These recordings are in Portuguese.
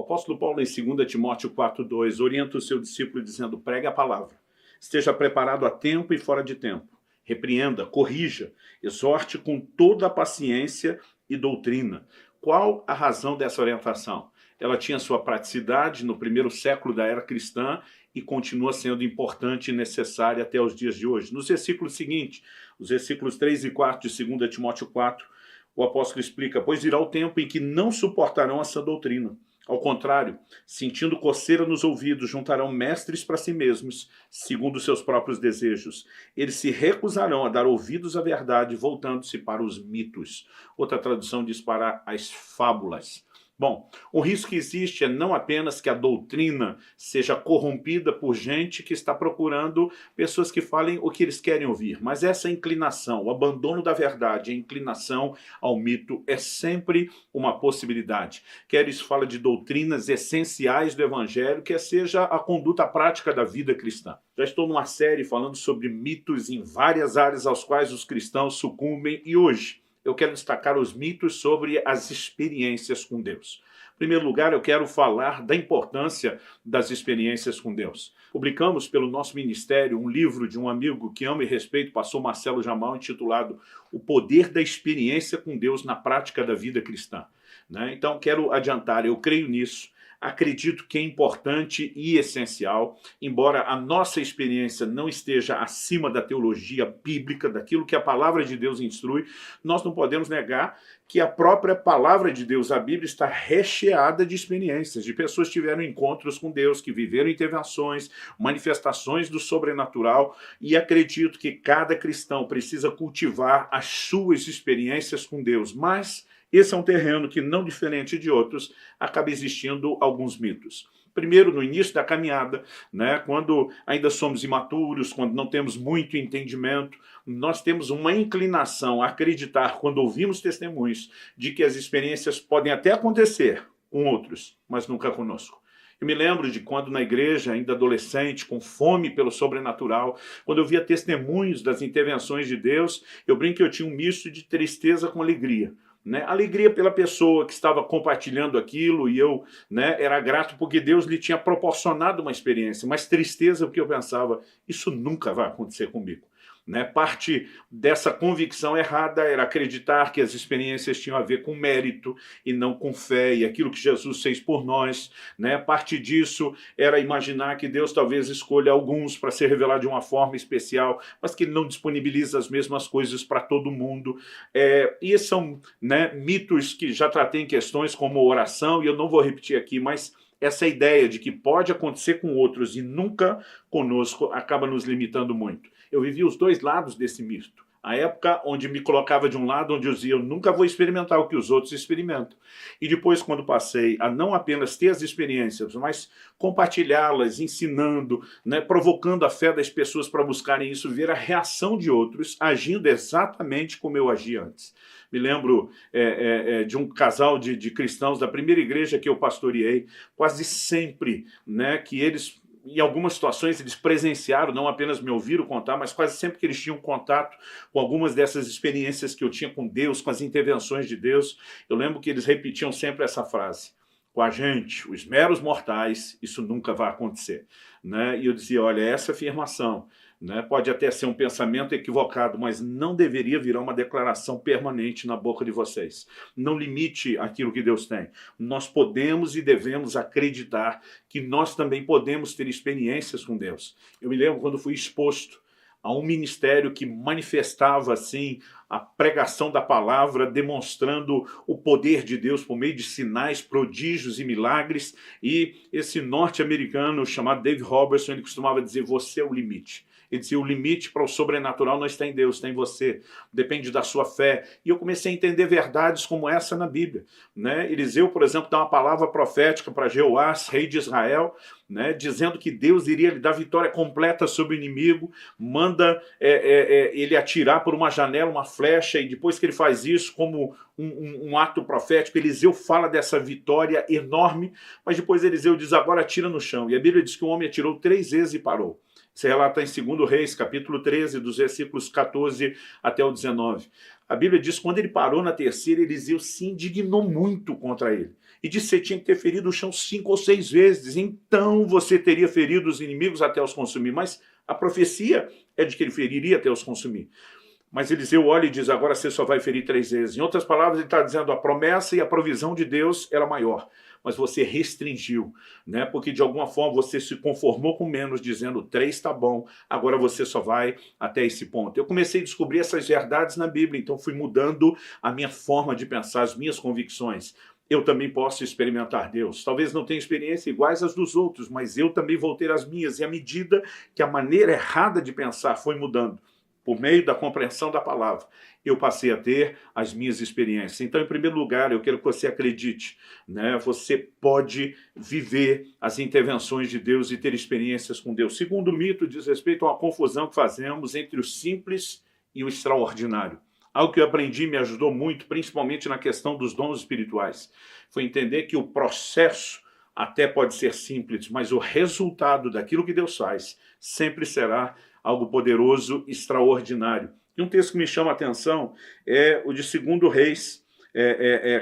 apóstolo Paulo, em 2 Timóteo 4,2, orienta o seu discípulo dizendo: pregue a palavra, esteja preparado a tempo e fora de tempo, repreenda, corrija, exorte com toda a paciência e doutrina. Qual a razão dessa orientação? Ela tinha sua praticidade no primeiro século da era cristã e continua sendo importante e necessária até os dias de hoje. Nos versículos seguintes, os versículos 3 e 4 de 2 Timóteo 4, o apóstolo explica: pois virá o tempo em que não suportarão essa doutrina. Ao contrário, sentindo coceira nos ouvidos, juntarão mestres para si mesmos, segundo seus próprios desejos. Eles se recusarão a dar ouvidos à verdade, voltando-se para os mitos. Outra tradução diz para as fábulas. Bom, o risco que existe é não apenas que a doutrina seja corrompida por gente que está procurando pessoas que falem o que eles querem ouvir, mas essa inclinação, o abandono da verdade, a inclinação ao mito é sempre uma possibilidade. Quer isso fala de doutrinas essenciais do evangelho, quer seja a conduta prática da vida cristã. Já estou numa série falando sobre mitos em várias áreas aos quais os cristãos sucumbem e hoje eu quero destacar os mitos sobre as experiências com Deus. Em primeiro lugar, eu quero falar da importância das experiências com Deus. Publicamos pelo nosso ministério um livro de um amigo que amo e respeito, pastor Marcelo Jamal, intitulado O Poder da Experiência com Deus na Prática da Vida Cristã. Então, quero adiantar, eu creio nisso. Acredito que é importante e essencial, embora a nossa experiência não esteja acima da teologia bíblica, daquilo que a palavra de Deus instrui, nós não podemos negar que a própria palavra de Deus, a Bíblia, está recheada de experiências, de pessoas que tiveram encontros com Deus, que viveram intervenções, manifestações do sobrenatural, e acredito que cada cristão precisa cultivar as suas experiências com Deus, mas esse é um terreno que, não diferente de outros, acaba existindo alguns mitos. Primeiro, no início da caminhada, quando ainda somos imaturos, quando não temos muito entendimento, nós temos uma inclinação a acreditar, quando ouvimos testemunhos, de que as experiências podem até acontecer com outros, mas nunca conosco. Eu me lembro de quando na igreja, ainda adolescente, com fome pelo sobrenatural, quando eu via testemunhos das intervenções de Deus, eu brinco que eu tinha um misto de tristeza com alegria. Alegria pela pessoa que estava compartilhando aquilo e eu era grato porque Deus lhe tinha proporcionado uma experiência, mas tristeza porque eu pensava, isso nunca vai acontecer comigo. Parte dessa convicção errada era acreditar que as experiências tinham a ver com mérito e não com fé e aquilo que Jesus fez por nós. Parte disso era imaginar que Deus talvez escolha alguns para se revelar de uma forma especial, mas que Ele não disponibiliza as mesmas coisas para todo mundo. E são mitos que já tratei em questões como oração, e eu não vou repetir aqui, mas essa ideia de que pode acontecer com outros e nunca conosco acaba nos limitando muito. Eu vivi os dois lados desse mito. A época onde me colocava de um lado, onde eu dizia, eu nunca vou experimentar o que os outros experimentam. E depois, quando passei a não apenas ter as experiências, mas compartilhá-las, ensinando, provocando a fé das pessoas para buscarem isso, ver a reação de outros, agindo exatamente como eu agia antes. Me lembro de um casal de cristãos da primeira igreja que eu pastoreei, quase sempre que eles, em algumas situações, eles presenciaram, não apenas me ouviram contar, mas quase sempre que eles tinham contato com algumas dessas experiências que eu tinha com Deus, com as intervenções de Deus, eu lembro que eles repetiam sempre essa frase: com a gente, os meros mortais, isso nunca vai acontecer. E eu dizia, olha, essa afirmação pode até ser um pensamento equivocado, mas não deveria virar uma declaração permanente na boca de vocês. Não limite aquilo que Deus tem. Nós podemos e devemos acreditar que nós também podemos ter experiências com Deus. Eu me lembro quando fui exposto a um ministério que manifestava assim a pregação da palavra, demonstrando o poder de Deus por meio de sinais, prodígios e milagres, e esse norte-americano chamado Dave Robertson, ele costumava dizer, você é o limite. Ele dizia, o limite para o sobrenatural não está em Deus, está em você, depende da sua fé. E eu comecei a entender verdades como essa na Bíblia. Eliseu, por exemplo, dá uma palavra profética para Jeoás, rei de Israel, dizendo que Deus iria lhe dar vitória completa sobre o inimigo, manda ele atirar por uma janela uma flecha, e depois que ele faz isso, como um ato profético, Eliseu fala dessa vitória enorme, mas depois Eliseu diz, agora atira no chão. E a Bíblia diz que o homem atirou 3 vezes e parou. Esse relato está em 2 Reis, capítulo 13, dos versículos 14 até o 19. A Bíblia diz que quando ele parou na terceira, Eliseu se indignou muito contra ele. E disse que você tinha que ter ferido o chão 5 ou 6 vezes, então você teria ferido os inimigos até os consumir. Mas a profecia é de que ele feriria até os consumir. Mas Eliseu olha e diz, agora você só vai ferir 3 vezes. Em outras palavras, ele está dizendo, a promessa e a provisão de Deus era maior, mas você restringiu, né? Porque de alguma forma você se conformou com menos, dizendo 3 está bom, agora você só vai até esse ponto. Eu comecei a descobrir essas verdades na Bíblia, então fui mudando a minha forma de pensar, as minhas convicções. Eu também posso experimentar Deus. Talvez não tenha experiência iguais às dos outros, mas eu também vou ter as minhas. E à medida que a maneira errada de pensar foi mudando, por meio da compreensão da palavra, eu passei a ter as minhas experiências. Então, em primeiro lugar, eu quero que você acredite, né? Você pode viver as intervenções de Deus e ter experiências com Deus. Segundo mito diz respeito a uma confusão que fazemos entre o simples e o extraordinário. Algo que eu aprendi e me ajudou muito, principalmente na questão dos dons espirituais, foi entender que o processo até pode ser simples, mas o resultado daquilo que Deus faz sempre será algo poderoso, extraordinário. E um texto que me chama a atenção é o de 2 Reis,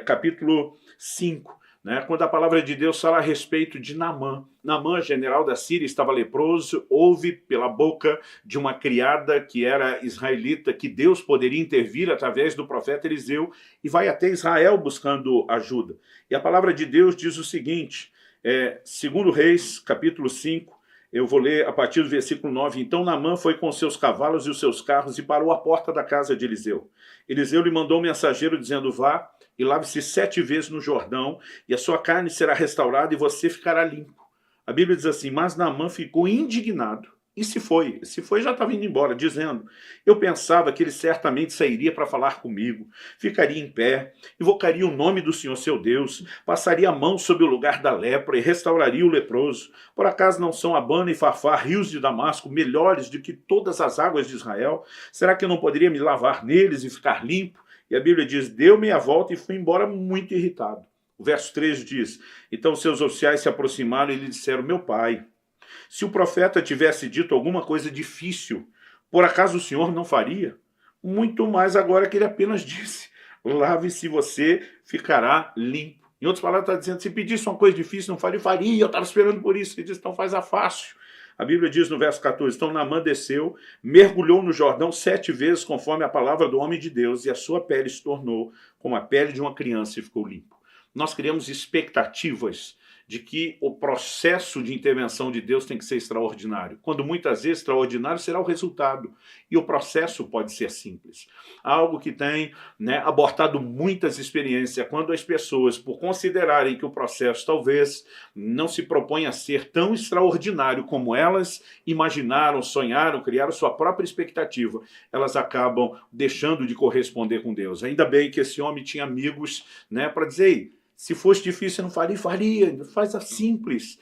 capítulo 5, né? Quando a palavra de Deus fala a respeito de Naamã. Naamã, general da Síria, estava leproso, ouve pela boca de uma criada que era israelita que Deus poderia intervir através do profeta Eliseu e vai até Israel buscando ajuda. E a palavra de Deus diz o seguinte, 2 Reis, capítulo 5, eu vou ler a partir do versículo 9. Então Naamã foi com seus cavalos e os seus carros e parou à porta da casa de Eliseu. Eliseu lhe mandou um mensageiro dizendo, vá e lave-se 7 vezes no Jordão, e a sua carne será restaurada e você ficará limpo. A Bíblia diz assim, mas Naamã ficou indignado e se foi já estava indo embora, dizendo, eu pensava que ele certamente sairia para falar comigo, ficaria em pé, invocaria o nome do Senhor seu Deus, passaria a mão sobre o lugar da lepra e restauraria o leproso. Por acaso não são Abana e Farfar, rios de Damasco, melhores do que todas as águas de Israel? Será que eu não poderia me lavar neles e ficar limpo? E a Bíblia diz, deu meia volta e foi embora muito irritado. O verso 13 diz, então seus oficiais se aproximaram e lhe disseram, meu pai, se o profeta tivesse dito alguma coisa difícil, por acaso o Senhor não faria? Muito mais agora que ele apenas disse, lave-se e você ficará limpo. Em outras palavras, está dizendo, se pedisse uma coisa difícil, não faria, eu estava esperando por isso. Ele diz, então faz a fácil. A Bíblia diz no verso 14, então Naamã desceu, mergulhou no Jordão 7 vezes, conforme a palavra do homem de Deus, e a sua pele se tornou como a pele de uma criança e ficou limpo. Nós criamos expectativas de que o processo de intervenção de Deus tem que ser extraordinário, quando muitas vezes extraordinário será o resultado, e o processo pode ser simples. Algo que tem, abortado muitas experiências, quando as pessoas, por considerarem que o processo talvez não se propõe a ser tão extraordinário como elas imaginaram, sonharam, criaram sua própria expectativa, elas acabam deixando de corresponder com Deus. Ainda bem que esse homem tinha amigos, para dizer, ei, se fosse difícil, eu não faria, faz a simples.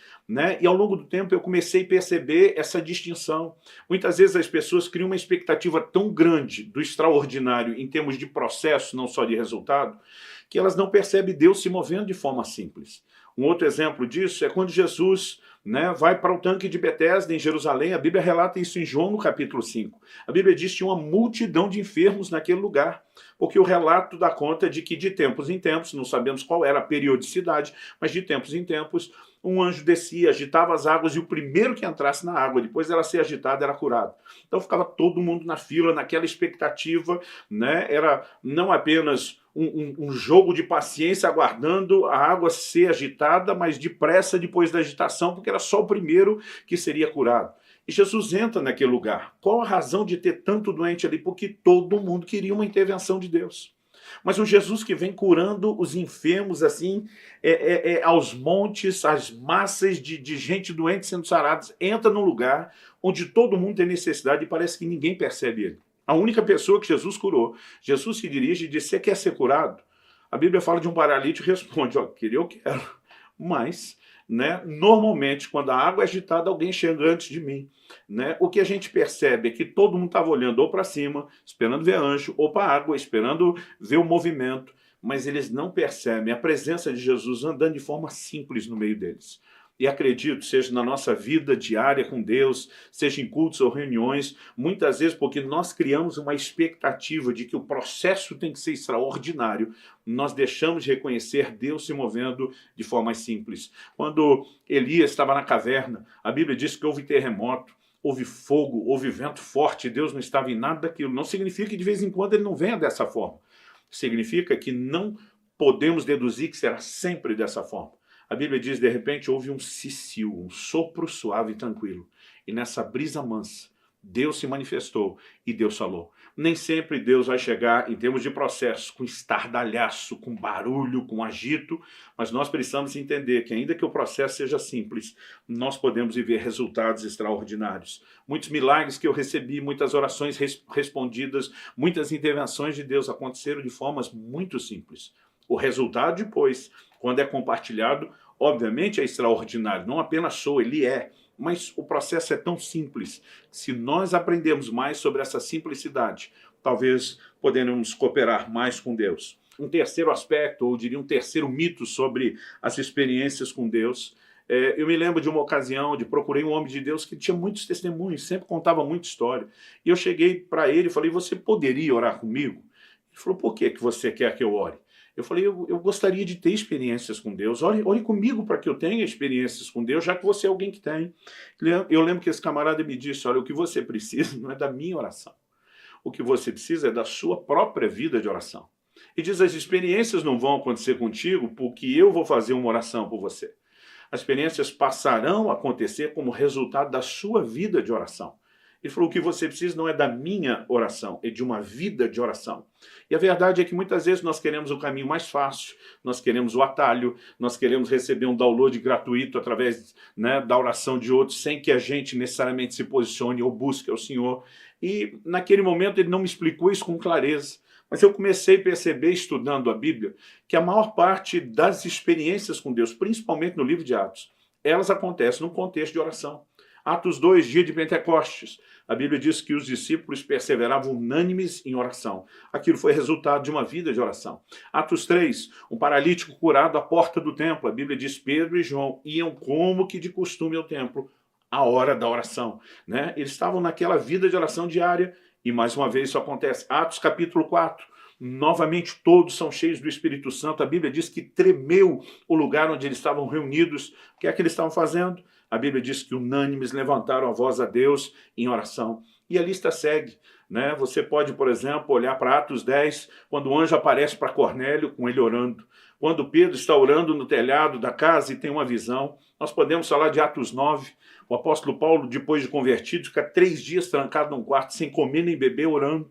E ao longo do tempo eu comecei a perceber essa distinção. Muitas vezes as pessoas criam uma expectativa tão grande do extraordinário em termos de processo, não só de resultado, que elas não percebem Deus se movendo de forma simples. Um outro exemplo disso é quando Jesus vai para o tanque de Betesda em Jerusalém. A Bíblia relata isso em João no capítulo 5. A Bíblia diz que tinha uma multidão de enfermos naquele lugar, porque o relato dá conta de que de tempos em tempos, não sabemos qual era a periodicidade, mas de tempos em tempos, um anjo descia, agitava as águas e o primeiro que entrasse na água, depois dela ser agitada, era curado. Então ficava todo mundo na fila, naquela expectativa, era não apenas um jogo de paciência aguardando a água ser agitada, mas depressa depois da agitação, porque era só o primeiro que seria curado. E Jesus entra naquele lugar. Qual a razão de ter tanto doente ali? Porque todo mundo queria uma intervenção de Deus. Mas o Jesus que vem curando os enfermos assim, aos montes, as massas de gente doente sendo saradas, entra num lugar onde todo mundo tem necessidade e parece que ninguém percebe ele. A única pessoa que Jesus curou, Jesus se dirige e diz, você quer ser curado? A Bíblia fala de um paralítico e responde, eu quero, mas normalmente quando a água é agitada, alguém chega antes de mim. O que a gente percebe é que todo mundo estava olhando ou para cima, esperando ver anjo, ou para a água, esperando ver o movimento, mas eles não percebem a presença de Jesus andando de forma simples no meio deles. E acredito, seja na nossa vida diária com Deus, seja em cultos ou reuniões, muitas vezes porque nós criamos uma expectativa de que o processo tem que ser extraordinário, nós deixamos de reconhecer Deus se movendo de forma simples. Quando Elias estava na caverna, a Bíblia diz que houve terremoto, houve fogo, houve vento forte, Deus não estava em nada daquilo. Não significa que de vez em quando ele não venha dessa forma. Significa que não podemos deduzir que será sempre dessa forma. A Bíblia diz, de repente, houve um cicio, um sopro suave e tranquilo. E nessa brisa mansa, Deus se manifestou e Deus falou. Nem sempre Deus vai chegar, em termos de processo, com estardalhaço, com barulho, com agito, mas nós precisamos entender que, ainda que o processo seja simples, nós podemos viver resultados extraordinários. Muitos milagres que eu recebi, muitas orações respondidas, muitas intervenções de Deus aconteceram de formas muito simples. O resultado depois, quando é compartilhado, obviamente é extraordinário. Não apenas sou, ele é. Mas o processo é tão simples. Se nós aprendermos mais sobre essa simplicidade, talvez poderemos cooperar mais com Deus. Um terceiro aspecto, ou diria um terceiro mito sobre as experiências com Deus. Eu me lembro de uma ocasião onde procurei um homem de Deus que tinha muitos testemunhos, sempre contava muita história. E eu cheguei para ele e falei, você poderia orar comigo? Ele falou, por que você quer que eu ore? Eu falei, eu gostaria de ter experiências com Deus. Ore comigo para que eu tenha experiências com Deus, já que você é alguém que tem. Eu lembro que esse camarada me disse, olha, o que você precisa não é da minha oração. O que você precisa é da sua própria vida de oração. E diz, as experiências não vão acontecer contigo porque eu vou fazer uma oração por você. As experiências passarão a acontecer como resultado da sua vida de oração. Ele falou, o que você precisa não é da minha oração, é de uma vida de oração. E a verdade é que muitas vezes nós queremos o caminho mais fácil, nós queremos o atalho, nós queremos receber um download gratuito através, da oração de outros, sem que a gente necessariamente se posicione ou busque ao Senhor. E naquele momento ele não me explicou isso com clareza, mas eu comecei a perceber, estudando a Bíblia, que a maior parte das experiências com Deus, principalmente no livro de Atos, elas acontecem num contexto de oração. Atos 2, dia de Pentecostes, a Bíblia diz que os discípulos perseveravam unânimes em oração. Aquilo foi resultado de uma vida de oração. Atos 3, um paralítico curado à porta do templo. A Bíblia diz Pedro e João iam como que de costume ao templo, à hora da oração. Eles estavam naquela vida de oração diária e mais uma vez isso acontece. Atos capítulo 4. Novamente todos são cheios do Espírito Santo. A Bíblia diz que tremeu o lugar onde eles estavam reunidos. O que é que eles estavam fazendo? A Bíblia diz que unânimes levantaram a voz a Deus em oração. E a lista segue. Você pode, por exemplo, olhar para Atos 10, quando o anjo aparece para Cornélio com ele orando. Quando Pedro está orando no telhado da casa e tem uma visão. Nós podemos falar de Atos 9. O apóstolo Paulo, depois de convertido, fica 3 dias trancado num quarto, sem comer nem beber, orando.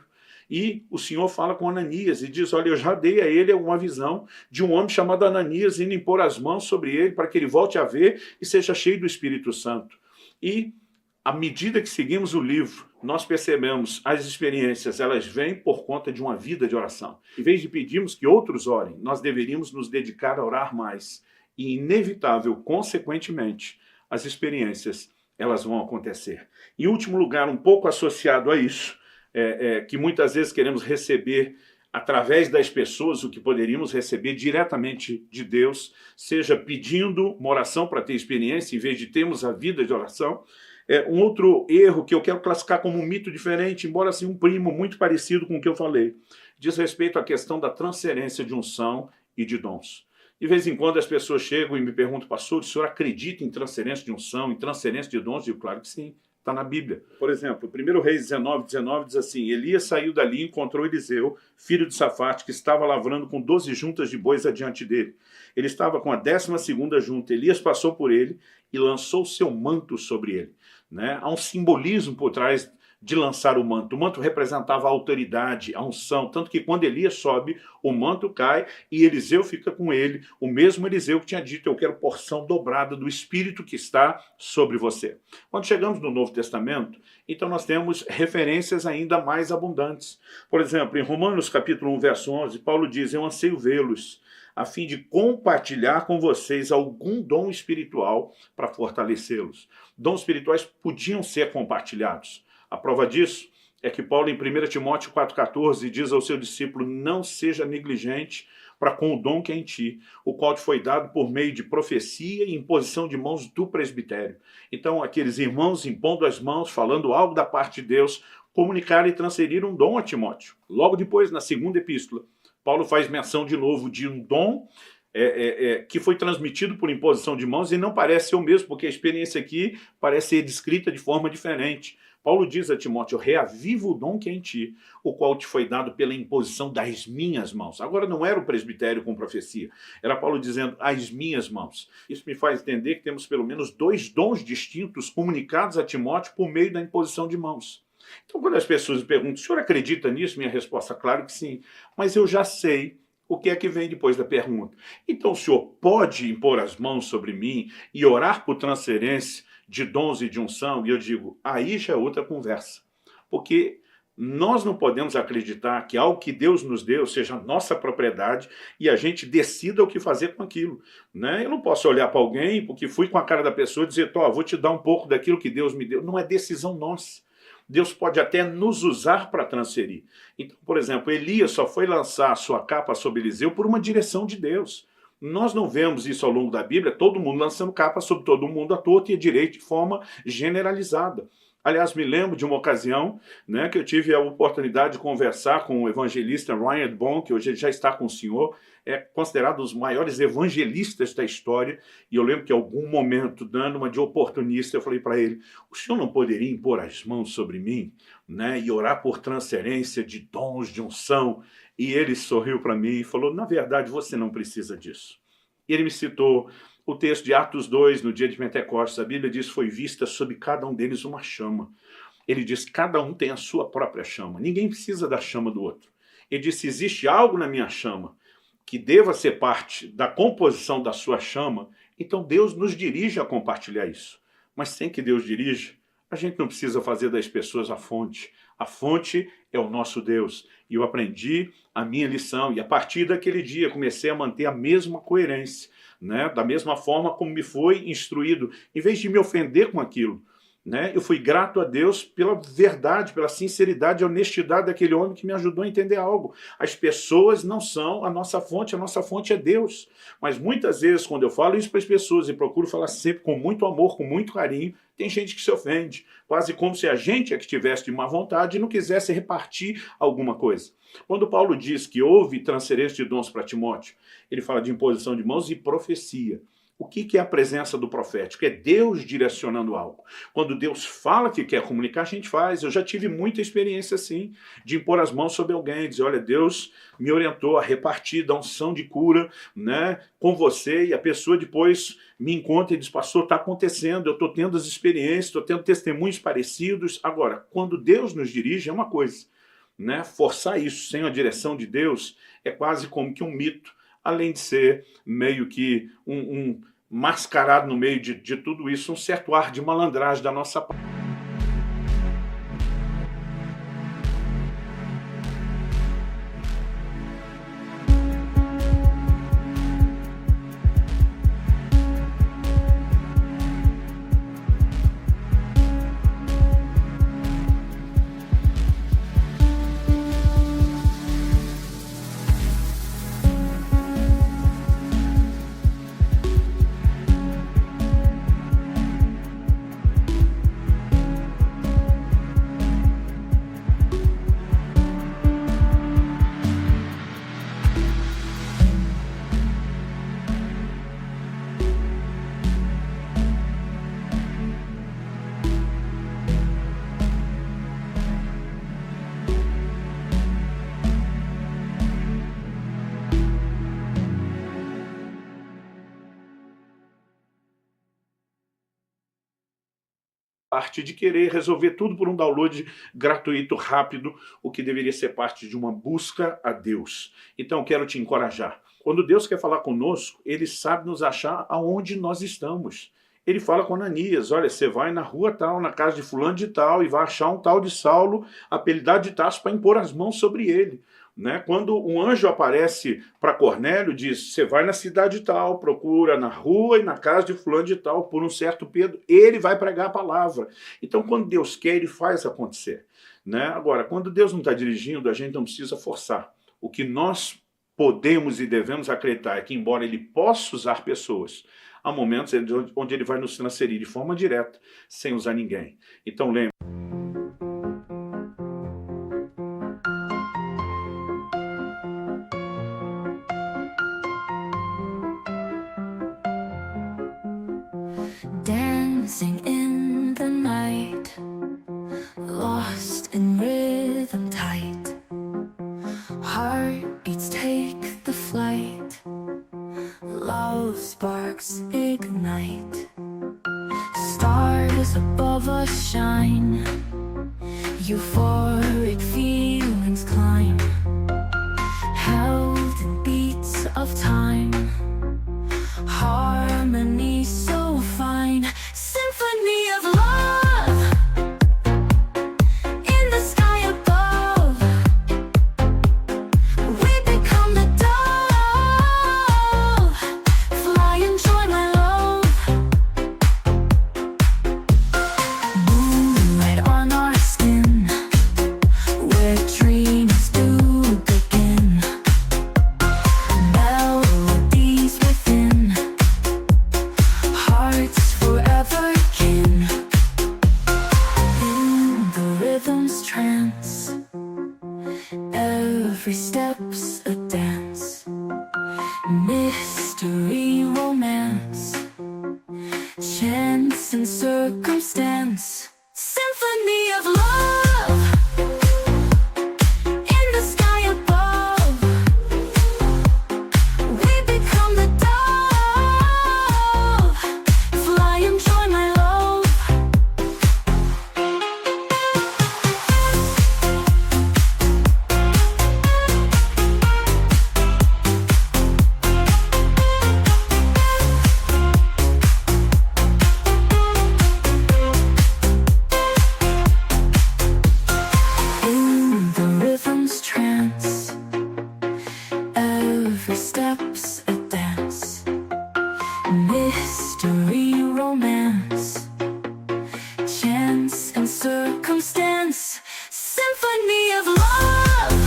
E o Senhor fala com Ananias e diz, olha, eu já dei a ele uma visão de um homem chamado Ananias indo impor as mãos sobre ele para que ele volte a ver e seja cheio do Espírito Santo. E à medida que seguimos o livro, nós percebemos as experiências, elas vêm por conta de uma vida de oração. Em vez de pedirmos que outros orem, nós deveríamos nos dedicar a orar mais. E inevitável, consequentemente, as experiências, elas vão acontecer. Em último lugar, um pouco associado a isso, que muitas vezes queremos receber através das pessoas o que poderíamos receber diretamente de Deus, seja pedindo uma oração para ter experiência, em vez de termos a vida de oração. Um outro erro que eu quero classificar como um mito diferente, embora assim um primo muito parecido com o que eu falei, diz respeito à questão da transferência de unção e de dons. De vez em quando as pessoas chegam e me perguntam, pastor, o senhor acredita em transferência de unção, em transferência de dons? Eu digo, claro que sim. Está na Bíblia. Por exemplo, 1 Reis 19 diz assim, Elias saiu dali e encontrou Eliseu, filho de Safate, que estava lavrando com 12 juntas de bois adiante dele. Ele estava com a 12ª junta. Elias passou por ele e lançou seu manto sobre ele. Há um simbolismo por trás de lançar o manto. O manto representava a autoridade, a unção, tanto que quando Elias sobe, o manto cai e Eliseu fica com ele, o mesmo Eliseu que tinha dito, eu quero porção dobrada do Espírito que está sobre você. Quando chegamos no Novo Testamento, então nós temos referências ainda mais abundantes. Por exemplo, em Romanos capítulo 1, verso 11, Paulo diz, eu anseio vê-los, a fim de compartilhar com vocês algum dom espiritual para fortalecê-los. Dons espirituais podiam ser compartilhados. A prova disso é que Paulo, em 1 Timóteo 4,14, diz ao seu discípulo, não seja negligente, para com o dom que é em ti, o qual te foi dado por meio de profecia e imposição de mãos do presbitério. Então, aqueles irmãos impondo as mãos, falando algo da parte de Deus, comunicaram e transferiram um dom a Timóteo. Logo depois, na segunda epístola, Paulo faz menção de novo de um dom que foi transmitido por imposição de mãos e não parece ser o mesmo, porque a experiência aqui parece ser descrita de forma diferente. Paulo diz a Timóteo: reaviva o dom que é em ti, o qual te foi dado pela imposição das minhas mãos. Agora não era o presbitério com profecia, era Paulo dizendo as minhas mãos. Isso me faz entender que temos pelo menos 2 dons distintos comunicados a Timóteo por meio da imposição de mãos. Então, quando as pessoas me perguntam: o senhor acredita nisso? Minha resposta: claro que sim, mas eu já sei o que é que vem depois da pergunta. Então, o senhor pode impor as mãos sobre mim e orar por transferência de dons e de unção? E eu digo, aí já é outra conversa. Porque nós não podemos acreditar que algo que Deus nos deu seja nossa propriedade e a gente decida o que fazer com aquilo. Né? Eu não posso olhar para alguém, porque fui com a cara da pessoa e dizer: vou te dar um pouco daquilo que Deus me deu. Não é decisão nossa. Deus pode até nos usar para transferir. Então, por exemplo, Elias só foi lançar a sua capa sobre Eliseu por uma direção de Deus. Nós não vemos isso ao longo da Bíblia, todo mundo lançando capa sobre todo mundo à torta e à direita de forma generalizada. Aliás, me lembro de uma ocasião, né, que eu tive a oportunidade de conversar com o evangelista Ryan Bon, que hoje já está com o senhor, é considerado um dos maiores evangelistas da história, e eu lembro que em algum momento, dando uma de oportunista, eu falei para ele: o senhor não poderia impor as mãos sobre mim, né, e orar por transferência de dons, de unção? E ele sorriu para mim e falou: na verdade, você não precisa disso. E ele me citou o texto de Atos 2, no dia de Pentecostes. A Bíblia diz: foi vista sobre cada um deles uma chama. Ele diz: cada um tem a sua própria chama. Ninguém precisa da chama do outro. Ele disse: se existe algo na minha chama que deva ser parte da composição da sua chama, então Deus nos dirige a compartilhar isso. Mas sem que Deus dirija, a gente não precisa fazer das pessoas a fonte. A fonte é o nosso Deus. E eu aprendi a minha lição. E a partir daquele dia comecei a manter a mesma coerência, né? Da mesma forma como me foi instruído. Em vez de me ofender com aquilo, né? Eu fui grato a Deus pela verdade, pela sinceridade e honestidade daquele homem que me ajudou a entender algo. As pessoas não são a nossa fonte é Deus. Mas muitas vezes, quando eu falo isso para as pessoas, e procuro falar sempre com muito amor, com muito carinho, tem gente que se ofende, quase como se a gente é que tivesse de má vontade e não quisesse repartir alguma coisa. Quando Paulo diz que houve transferência de dons para Timóteo, ele fala de imposição de mãos e profecia. O que é a presença do profético? É Deus direcionando algo. Quando Deus fala que quer comunicar, a gente faz. Eu já tive muita experiência assim, de impor as mãos sobre alguém, dizer: olha, Deus me orientou a repartir da unção de cura, né, com você, e a pessoa depois me encontra e diz: pastor, está acontecendo, eu estou tendo as experiências, estou tendo testemunhos parecidos. Agora, quando Deus nos dirige, é uma coisa, né? Forçar isso sem a direção de Deus é quase como que um mito, além de ser meio que mascarado no meio de tudo isso, um certo ar de malandragem da nossa parte. Parte de querer resolver tudo por um download gratuito, rápido, o que deveria ser parte de uma busca a Deus. Então, quero te encorajar. Quando Deus quer falar conosco, Ele sabe nos achar aonde nós estamos. Ele fala com Ananias: olha, você vai na rua tal, na casa de fulano de tal, e vai achar um tal de Saulo, apelidado de Tarso, para impor as mãos sobre ele. Né? Quando um anjo aparece para Cornélio, diz: você vai na cidade tal, procura na rua e na casa de fulano de tal, por um certo Pedro, ele vai pregar a palavra. Então, quando Deus quer, Ele faz acontecer. Né? Agora, quando Deus não está dirigindo, a gente não precisa forçar. O que nós podemos e devemos acreditar é que, embora ele possa usar pessoas, há momentos onde ele vai nos transferir de forma direta, sem usar ninguém. Então lembre. Dancing in the night, lost in rhythm tight. Heartbeats take the flight, love sparks ignite. Stars above us shine, euphoric feelings climb. Held in beats of time, harmony so fine. Symphony of love in the sky above. We become the dove, fly and join my love. Moonlight on our skin, where dreams do begin. Melodies within, hearts forever kin. In the rhythm's trance, every step's a dance. Mystery, romance, chance and circumstance. Symphony of love in the sky above. We become the dove, fly and join my love. In the rhythm's trance, every step's a dance. Mystery, romance, chance and circumstance. Symphony of love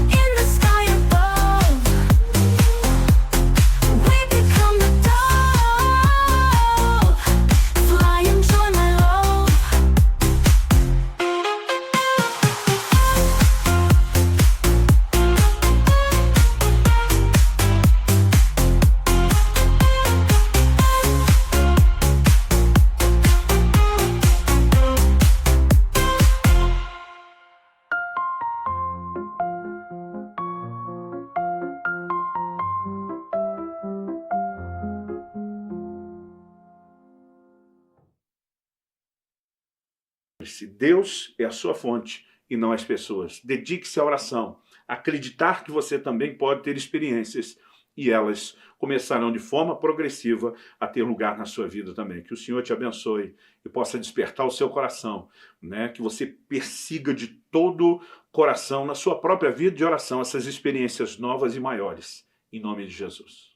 in the sky above. We become the dove, fly and join my love. Se Deus é a sua fonte e não as pessoas. Dedique-se à oração. Acreditar que você também pode ter experiências e elas começarão de forma progressiva a ter lugar na sua vida também. Que o Senhor te abençoe e possa despertar o seu coração, né? Que você persiga de todo coração na sua própria vida de oração essas experiências novas e maiores. Em nome de Jesus.